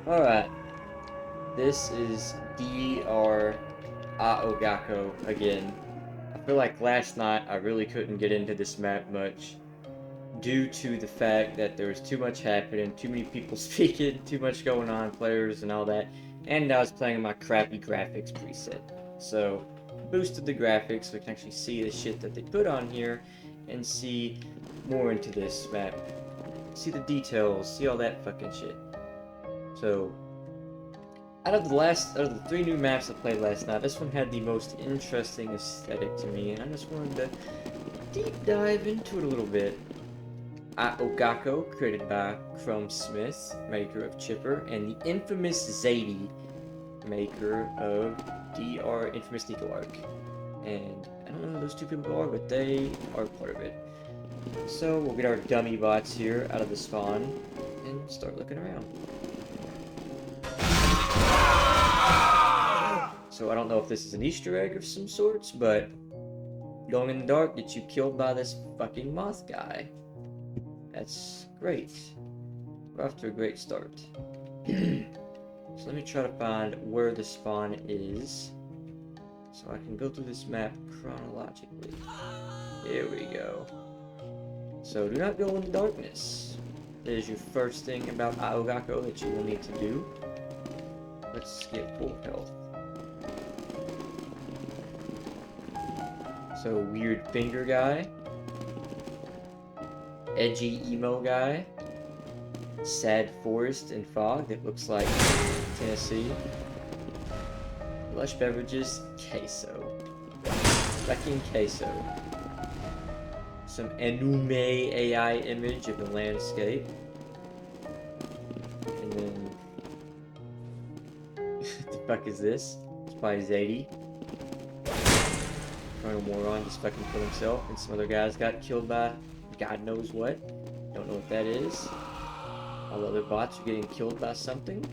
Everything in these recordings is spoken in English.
Alright, this is Gakko again. I feel like last night I really couldn't get into this map much due to the fact that there was too much happening, too many people speaking, too much going on, players and all that, and I was playing my crappy graphics preset. So, boosted the graphics so we can actually see the shit that they put on here and see more into this map. See the details, see all that fucking shit. So, out of the 3 new maps I played last night, this one had the most interesting aesthetic to me, and I just wanted to deep dive into it a little bit. Gakko, created by Chrome Smith, maker of Chipper, and the infamous Zadie, maker of Infamous Deco Arc. And I don't know who those 2 people are, but they are part of it. So we'll get our dummy bots here out of the spawn and start looking around. So I don't know if this is an Easter egg of some sorts, but going in the dark gets you killed by this fucking moth guy. That's great. We're off to a great start. So let me try to find where the spawn is, so I can go through this map chronologically. Here we go. So do not go in the darkness. That is your first thing about Gakko that you will need to do. Let's get full health. So, weird finger guy, edgy emo guy, sad forest and fog that looks like Tennessee, lush beverages, queso, fucking queso, some anime AI image of the landscape, and then, what the fuck is this? It's by Zadie. A moron just fucking killed himself, and some other guys got killed by God knows what. Don't know what that is. All the other bots are getting killed by something.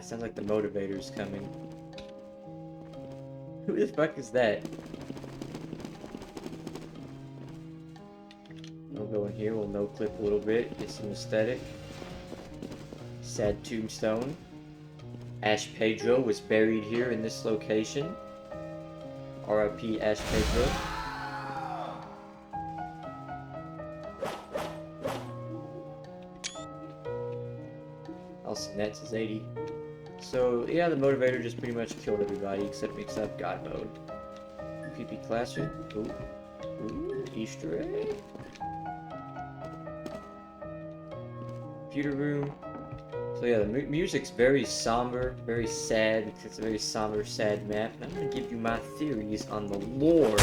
Sounds like the motivator's coming. Who the fuck is that? We'll go in here, we'll no clip a little bit, get some aesthetic. Sad tombstone. Ash Pedro was buried here in this location. RIP Ash Pedro. Also, that's his 80. So, yeah, the motivator just pretty much killed everybody except God mode. PP Classroom. Ooh, Easter egg. Computer room. So yeah, the music's very somber, very sad, because it's a very somber, sad map, and I'm going to give you my theories on the lore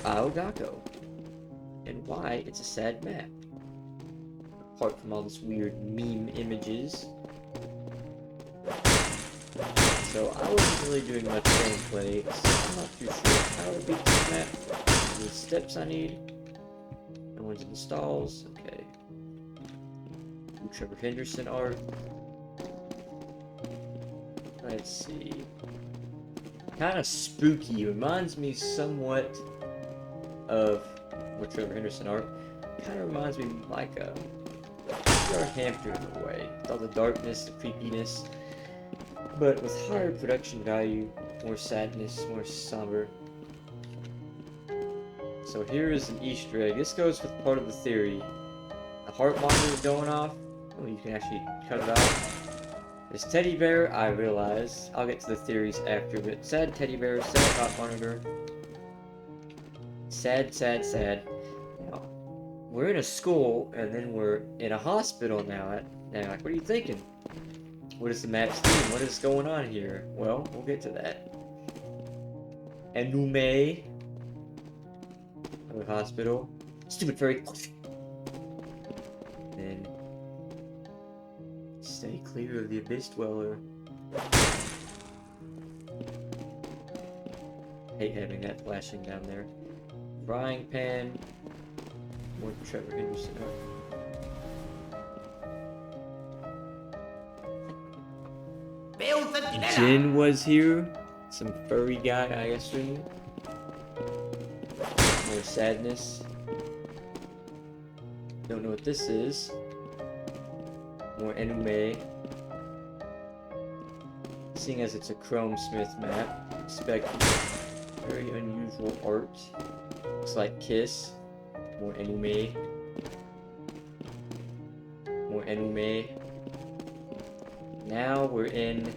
of Gakko, and why it's a sad map. Apart from all this weird meme images. So I wasn't really doing much gameplay, so I'm not too sure how to beat this map. The steps I need. No one's in the stalls, okay. Trevor Henderson art. Let's see. Kind of spooky. Reminds me somewhat of Trevor Henderson art. Kind of reminds me like a Hampton in a way. With all the darkness, the creepiness, but with higher production value, more sadness, more somber. So here is an Easter egg. This goes with part of the theory. The heart monitor is going off. Oh, you can actually cut it off. This teddy bear, I realize. I'll get to the theories after, but sad teddy bear, sad heart monitor. Sad, sad, sad. Now, we're in a school, and then we're in a hospital now. Now, like, what are you thinking? What is the map's theme? What is going on here? Well, we'll get to that. Anime. Another hospital. Stupid fairy. Then stay clear of the Abyss Dweller. Hate having that flashing down there. Frying pan. More Trevor Henderson. Jin was here. Some furry guy, I assume. More sadness. Don't know what this is. More Enume. Seeing as it's a Chromesmith map, expect very unusual art. Looks like Kiss. More Enume. More Enume. Now we're in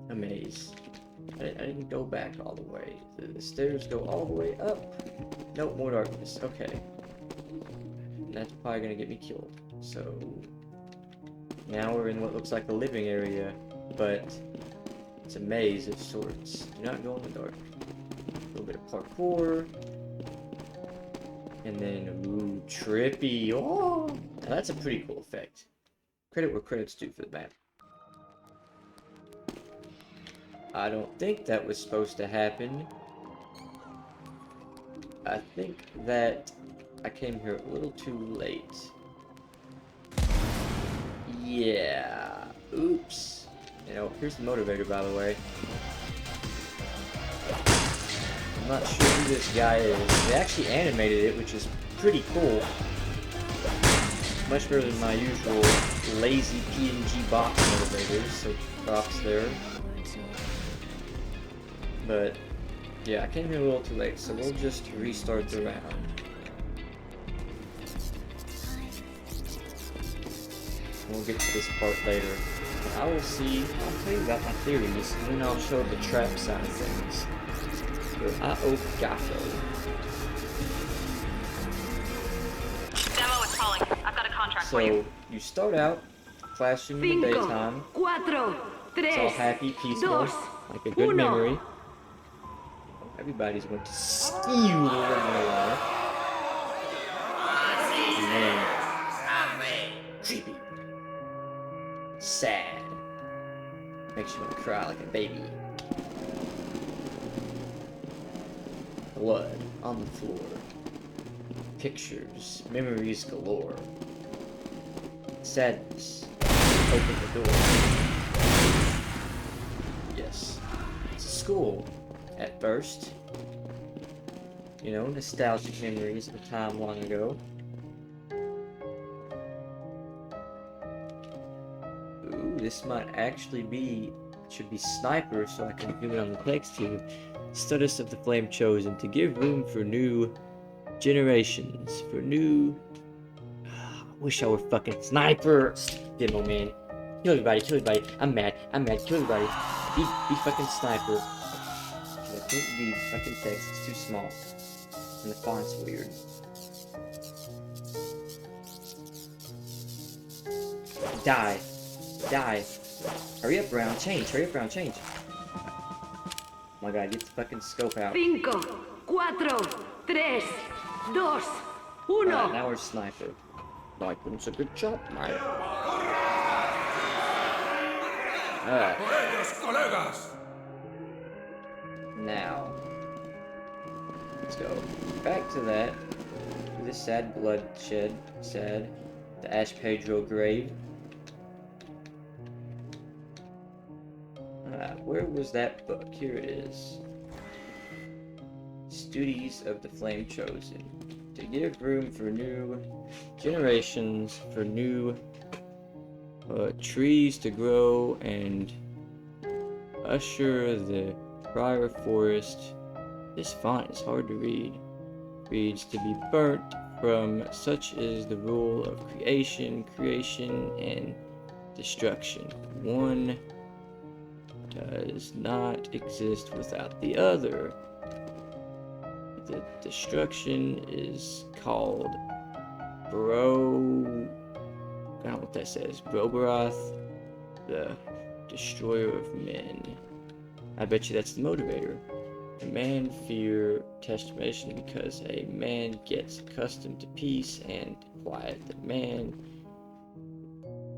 a maze. I didn't go back all the way. The stairs go all the way up. Nope, more darkness. Okay. And that's probably gonna get me killed. So now we're in what looks like a living area, but it's a maze of sorts. Do not go in the dark. A little bit of parkour. And then, ooh, trippy. Oh! Now that's a pretty cool effect. Credit where credit's due for the map. I don't think that was supposed to happen. I think that I came here a little too late. Yeah. Oops. You know, here's the motivator, by the way. I'm not sure who this guy is. They actually animated it, which is pretty cool. Much better than my usual lazy PNG box motivators, so props there. But, yeah, I came here a little too late, so we'll just restart the round. We'll get to this part later. I will see, I'll tell you about my theories, and then I'll show the trap side of things. Gakko. Demo is calling. I've got a contract for you. So, you start out flashing in the daytime. It's all happy, peaceful, like a good memory. Everybody's going to steal the life. And then, creepy. Sad. Makes you want to cry like a baby. Blood on the floor. Pictures, memories galore. Sadness. Open the door. Yes. It's a school at first. You know, nostalgic memories of a time long ago. Ooh, this might actually be, should be sniper, so I can do it on the text here. Studies of the flame chosen to give room for new generations, for new... wish I were fucking sniper! Demo man. Kill everybody, kill everybody. I'm mad, kill everybody. Be fucking sniper. I can't read fucking text, it's too small. And the font's weird. Die. Die. Hurry up, round, change, hurry up, round, change. Oh my god, get the fucking scope out. 5, 4, 3, 2, 1. Alright, now we're sniper. Like, it's a good job, mate. Alright. Now. Let's go back to that. To this sad bloodshed. Sad. The Ash Pedro grave. Where was that book? Here it is. Studies of the Flame Chosen. To give room for new generations, for new trees to grow, and usher the prior forest. This font is hard to read. Reads to be burnt from such is the rule of creation, and destruction. One does not exist without the other. The destruction is called I don't know what that says. Brobaroth, the destroyer of men. I bet you that's the motivator. A man fear transformation because a man gets accustomed to peace and quiet. The man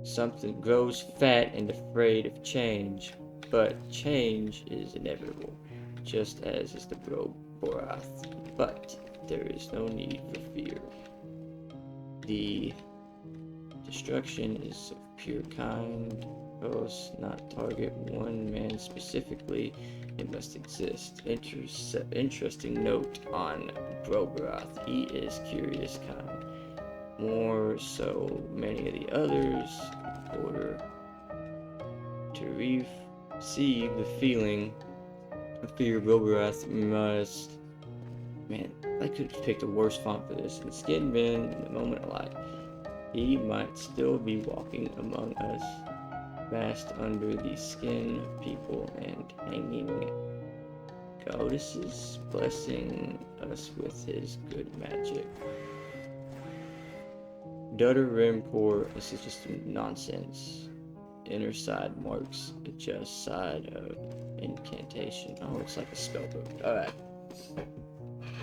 something grows fat and afraid of change, but change is inevitable, just as is the Brobaroth. But there is no need for fear. The destruction is of pure kind, not target one man specifically. It must exist. Interesting note on Brobaroth. He is curious kind. more so many of the others, in order to receive the feeling of fear, Vilgrath must... Man, I could have picked a worse font for this. And skin man in the moment of life. He might still be walking among us, masked under the skin of people and hanging goddesses, blessing us with his good magic. Dutter Rimcore, this is just nonsense. Inner side marks the just side of incantation. Oh, it's like a spell book. Alright.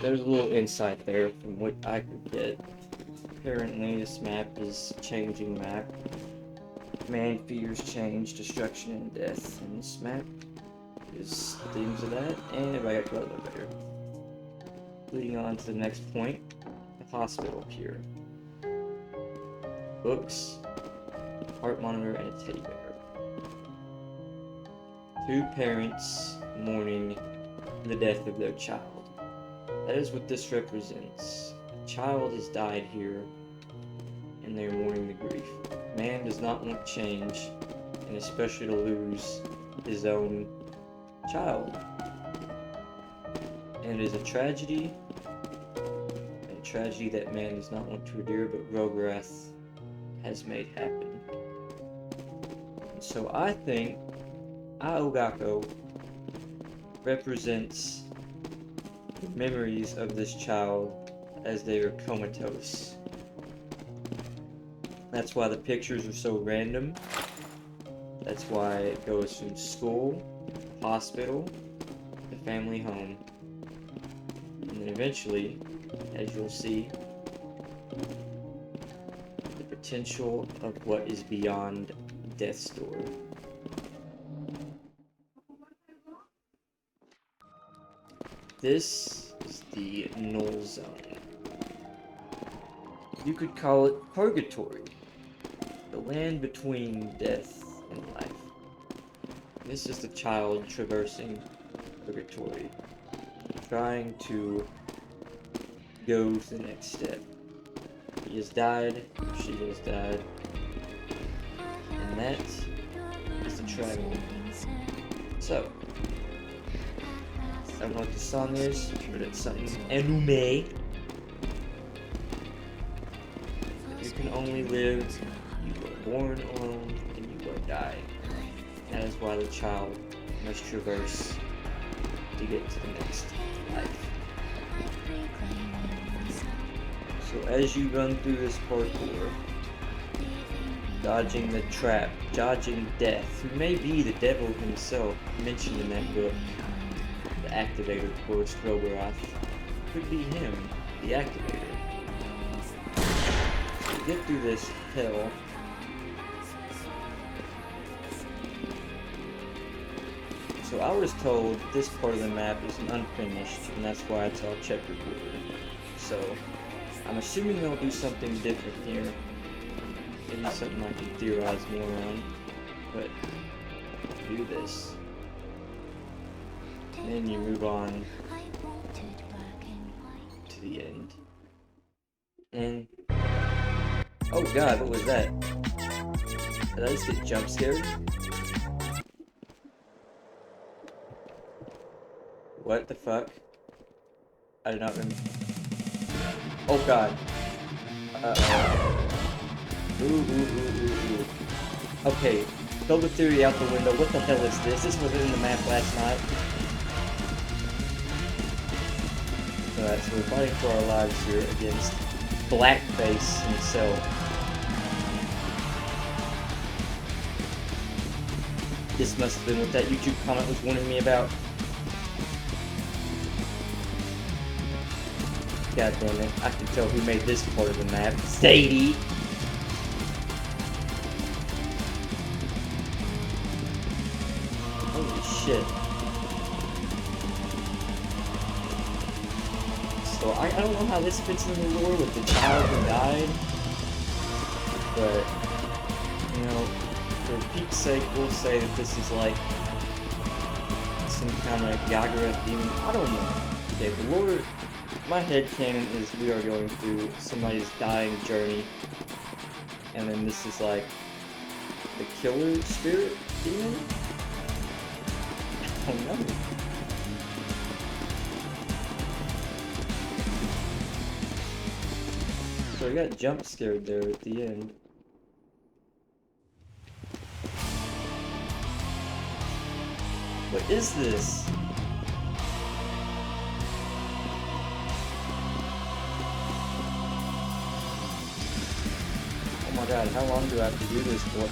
There's a little insight there from what I could get. Apparently this map is a changing map. Man fears change, destruction, and death. And this map is themes of that, and if I got to elevator. Leading on to the next point, the hospital cure. Books, heart monitor, and a teddy bear. Two parents mourning the death of their child. That is what this represents. A child has died here, and they are mourning the grief. Man does not want change, and especially to lose his own child. And it is a tragedy that man does not want to endure, but Vilgrath has made happen. And so I think Gakko represents the memories of this child as they are comatose. That's why the pictures are so random. That's why it goes from school, hospital, to family home. And then eventually, as you'll see, the potential of what is beyond death's door. This is the null zone. You could call it purgatory, the land between death and life. This is the child traversing purgatory, trying to go to the next step. He has died, she has died, and that is the travel. So, I don't know what the song is, but it's something Enume. You can only live, you were born alone, and you will die. That is why the child must traverse to get to the next life. So as you run through this parkour, dodging the trap, dodging death, who may be the devil himself, mentioned in that book, the Activator, of course, Vilgrath, could be him, the Activator. So to get through this hell, so I was told this part of the map is unfinished, and that's why it's all checkerboard. So I'm assuming they'll do something different here. Maybe something I can theorize more on. But do this. And then you move on to the end. And oh god, what was that? Did I just get jump scared? What the fuck? I did not remember. Oh god. Uh-oh. Ooh. Okay, throw the theory out the window. What the hell is this? This wasn't in the map last night. Alright, so we're fighting for our lives here against Blackface himself. This must have been what that YouTube comment was warning me about. God damn it, I can tell who made this part of the map. Sadie! Holy shit. So I don't know how this fits in the lore with the child who died. But, you know, for peak's sake, we'll say that this is like some kind of Gagara demon. I don't know. Okay, the lore my headcanon is we are going through somebody's dying journey, and then this is like the killer spirit demon? I don't know. So I got jump scared there at the end. What is this? Oh my god, how long do I have to do this for?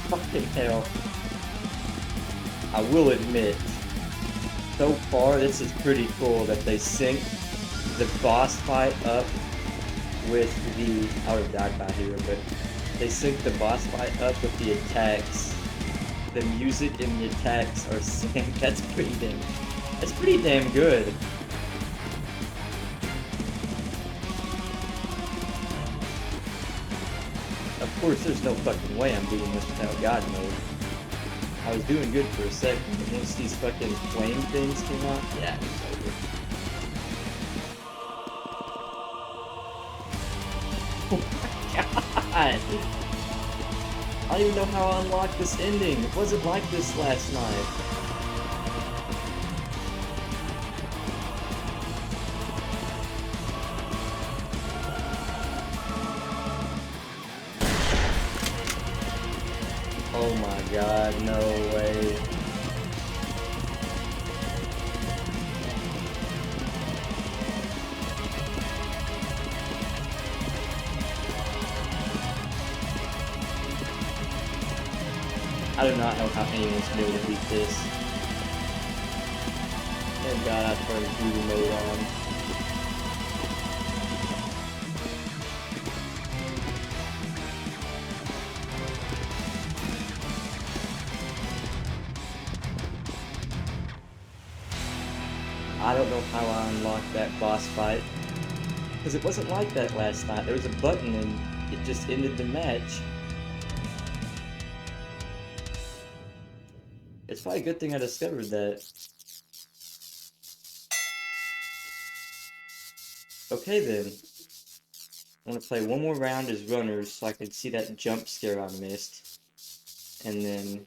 Fucking hell. I will admit, so far this is pretty cool that they sync the boss fight up with the... I would have died by here, but they sync the boss fight up with the attacks. The music and the attacks are synced. That's pretty damn good. Of course, there's no fucking way I'm beating this without God mode. I was doing good for a second, but once these fucking flame things came out, yeah, it's over. Oh my god! I don't even know how I unlocked this ending. It wasn't like this last night. Oh my god, no way. I do not know how anyone's been able to beat this. Thank god I turned voodoo mode on. I don't know how I unlocked that boss fight. Because it wasn't like that last night. There was a button and it just ended the match. It's probably a good thing I discovered that. Okay then. I'm gonna play one more round as runners so I can see that jump scare I missed. And then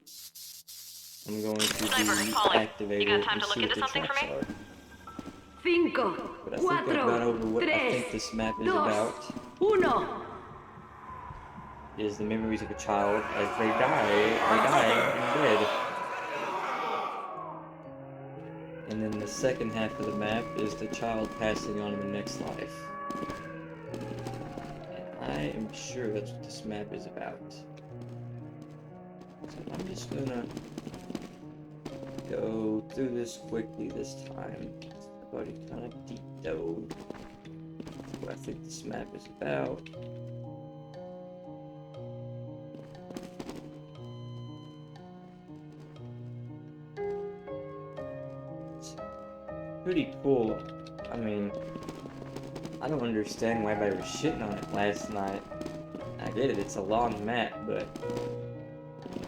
I'm going to deactivate it and see what the traps are. Cinco, But I think I've gone over what I think this map is about. It is the memories of a child as they die in bed. And then the second half of the map is the child passing on in the next life. And I am sure that's what this map is about. So I'm just gonna go through this quickly this time. I've already kind of deep dove what I think this map is about. Pretty cool. I mean, I don't understand why everybody was shitting on it last night. I get it, it's a long map, but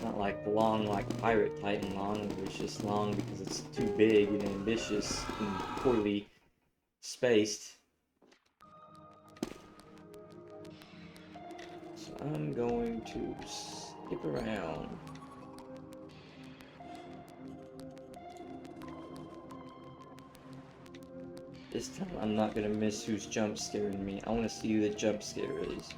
not like long like Pirate Titan long, where it's just long because it's too big and ambitious and poorly spaced. So I'm going to skip around. This time I'm not gonna miss who's jump scaring me. I wanna see who the jump scare is.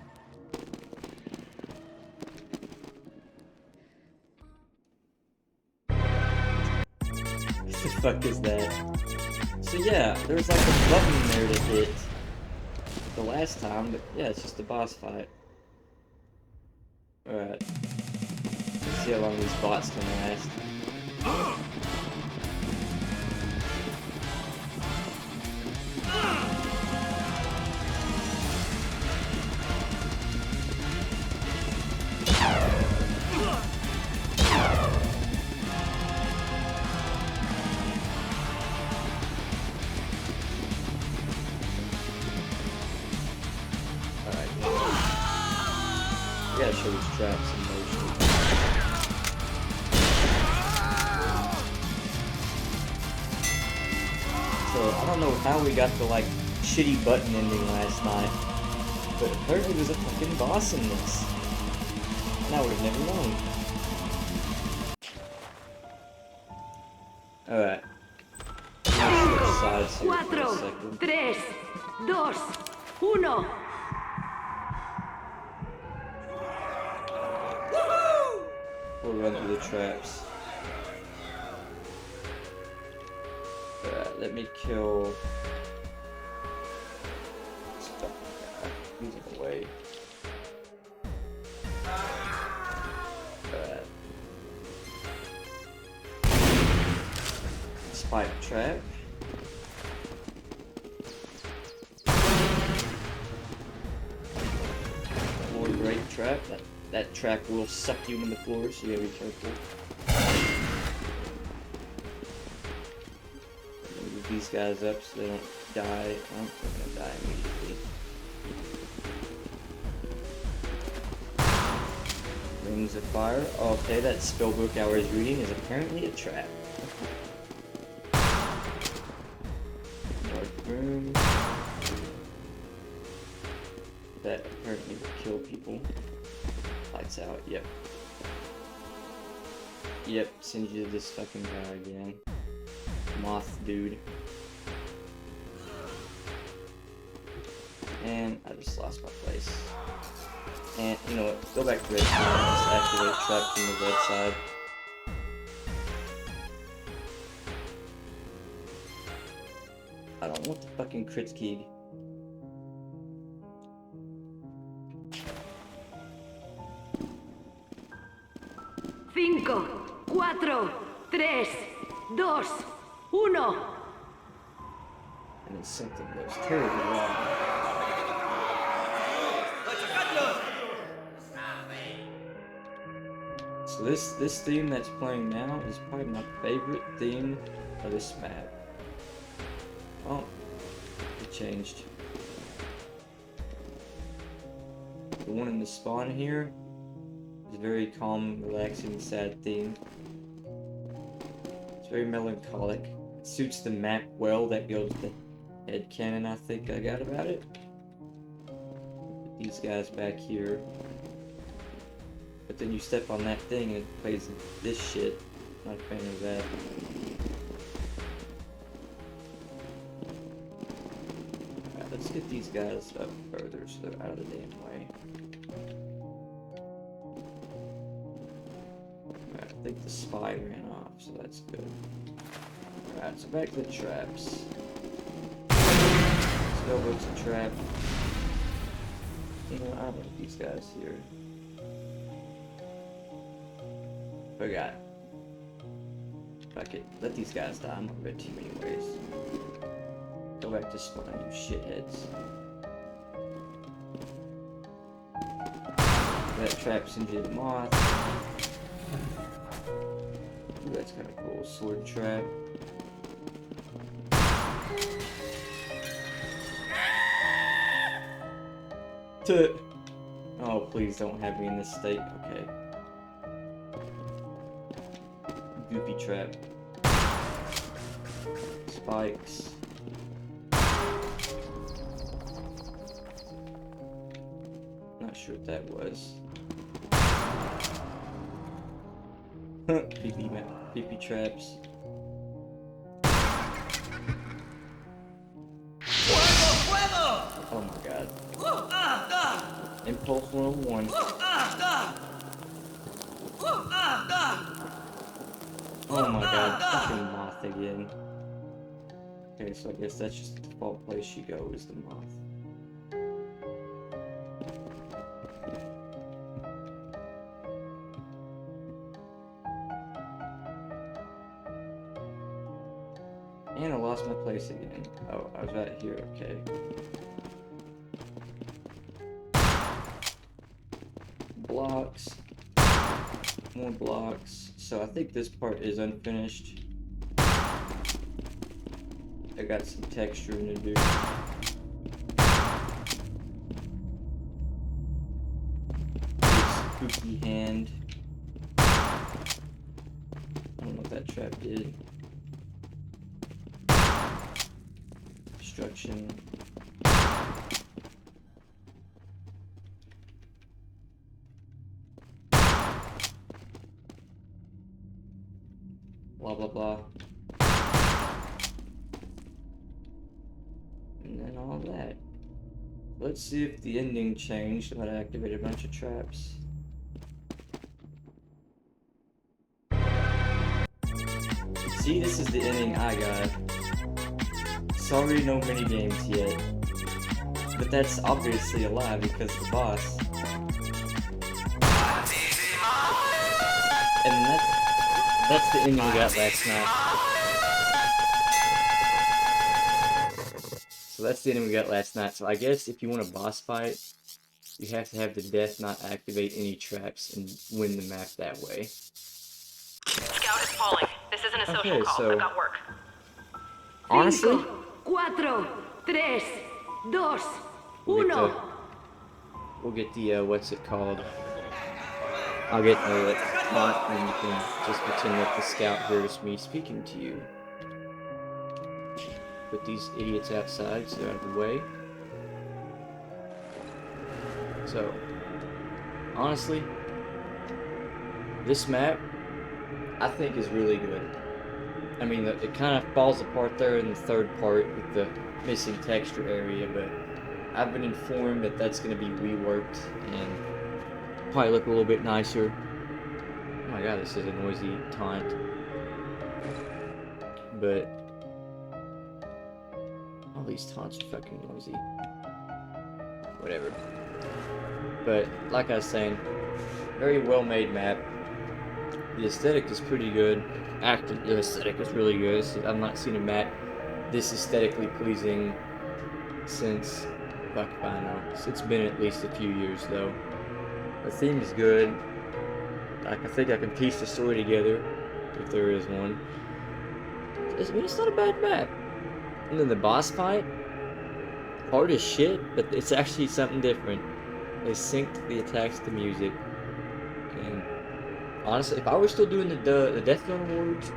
What the fuck is that? So yeah, there's like a button there to hit the last time, but yeah, it's just a boss fight. Alright. Let's see how long these bots can last. I gotta show these traps in motion. So I don't know how we got the like shitty button ending last night, but apparently there's a fucking boss in this. And I would have never known. Alright. Sides here for a 4, second. 3, 2, 1. We'll run through the traps. Alright, let me kill. Stop. He's in the way. Alright. Spike trap. Floor break trap. That trap will suck you in the floor, so you gotta be careful. Move these guys up so they don't die. Oh, they're gonna die immediately. Rings of fire. Oh, okay, that spellbook I was reading is apparently a trap. Dark room. That apparently will kill people. Lights out, yep. Yep, sends you to this fucking guy again. Moth dude. And I just lost my place. And you know what? Go back to red side. Just activate trap from the red side. I don't want the fucking crit key. Cinco, 4, 3, 2, 1. And then something goes terribly wrong. So this theme that's playing now is probably my favorite theme of this map. Oh, it changed. The one in the spawn here is very calm, relaxing, sad theme. It's very melancholic. It suits the map well. That goes the headcanon I think I got about it. Put these guys back here. But then you step on that thing and it plays this shit. Not a fan of that. Alright, let's get these guys up further so they're out of the damn way. Alright, I think the spy ran off, so that's good. Alright, so back to the traps. Spellbook's a trap. You know, I don't want these guys here. Forgot. Fuck it. Let these guys die. I'm on red team anyways. Go back to spawn, you shitheads. That traps into the moth. Ooh, that's kind of cool. Sword trap. Oh, please don't have me in this state. Okay. Goofy trap. Spikes. Not sure what that was. PP traps. Oh my god. Impulse 101. Oh my god, fucking moth again. Okay, so I guess that's just the default place you go is the moth. And I lost my place again. Oh, I was right here, okay. Blocks. More blocks. So I think this part is unfinished. I got some texturing to do. Big spooky hand. I don't know what that trap did. construction. Blah blah blah. And then all that. Let's see if the ending changed when I activated a bunch of traps. See, this is the ending I got. Sorry, no mini games yet. But that's obviously a lie because the boss. And that's the ending we got last night. So that's the ending we got last night. So I guess if you want a boss fight, you have to have the death not activate any traps and win the map that way. Scout is calling. This isn't a social Okay, call. so- I've got work. Honestly, 5, 4, 3, 2, 1. we'll get the what's it called? I'll get the taunt, and you can just pretend that the scout hears me speaking to you. Put these idiots outside so they're out of the way. So, honestly, this map I think is really good. I mean, it kind of falls apart there in the third part with the missing texture area, but I've been informed that that's going to be reworked and probably look a little bit nicer. Oh my god, this is a noisy taunt. But all these taunts are fucking noisy. Whatever. But like I was saying, very well made map. The aesthetic is pretty good. The aesthetic is really good. I've not seen a map this aesthetically pleasing since, fuck if I know. It's been at least a few years though. The theme is good. I think I can piece the story together, if there is one. I mean, it's not a bad map. And then the boss fight, hard as shit, but it's actually something different. They synced the attacks to music. And honestly, if I were still doing the Deathrun Awards,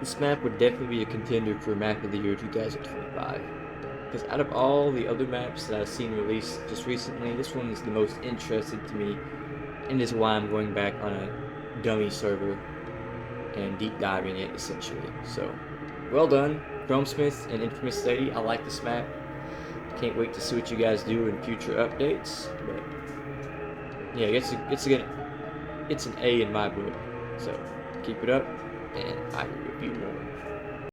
this map would definitely be a contender for Map of the Year 2025. Because out of all the other maps that I've seen released just recently, this one is the most interesting to me, and is why I'm going back on a dummy server and deep diving it, essentially. So, well done, Chromesmith and Infamous Lady. I like this map. Can't wait to see what you guys do in future updates. But yeah, it's an A in my book. So keep it up, and I will review more.